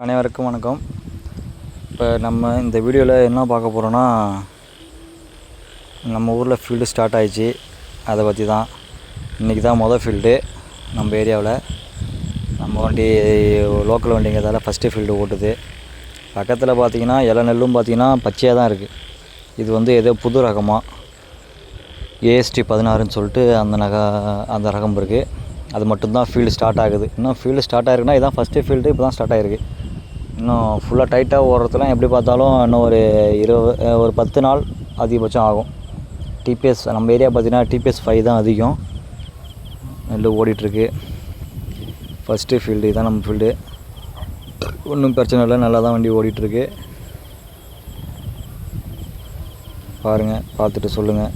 அனைவருக்கும் வணக்கம். இப்போ நம்ம இந்த வீடியோவில் என்ன பார்க்க போகிறோன்னா, நம்ம ஊரில் ஃபீல்டு ஸ்டார்ட் ஆகிடுச்சு. அதை பற்றி தான் இன்றைக்கி தான் மொதல் ஃபீல்டு நம்ம ஏரியாவில். நம்ம வண்டி லோக்கல் வண்டிங்கிறதால ஃபஸ்ட்டு ஃபீல்டு ஓட்டுது. பக்கத்தில் பார்த்திங்கன்னா எல்லா நெல்லும் பார்த்திங்கன்னா பச்சையாக தான் இருக்குது. இது ஏதோ புது ரகமாக AST 16ன்னு சொல்லிட்டு அந்த ரகம் இருக்குது. அது மட்டும்தான் ஃபீல்டு ஸ்டார்ட் ஆகுது. இன்னும் ஃபீல்டு ஸ்டார்ட் ஆகிருக்குன்னா இதுதான் ஃபஸ்ட்டு ஃபீல்டு. இப்போ தான் ஸ்டார்ட் ஆகிருக்கு. இன்னும் ஃபுல்லாக டைட்டாக ஓடுறதுலாம் எப்படி பார்த்தாலும் இன்னும் ஒரு 10 நாள் அதிகபட்சம் ஆகும். TPS நம்ம ஏரியா பார்த்திங்கன்னா TPS 5 தான் அதிகம் நெல் ஓடிட்டுருக்கு. ஃபஸ்ட்டு ஃபீல்டு இதுதான் நம்ம ஃபீல்டு. ஒன்றும் பிரச்சனை இல்லை, நல்லா தான் வண்டி ஓடிட்டுருக்கு. பாருங்கள், பார்த்துட்டு சொல்லுங்கள்.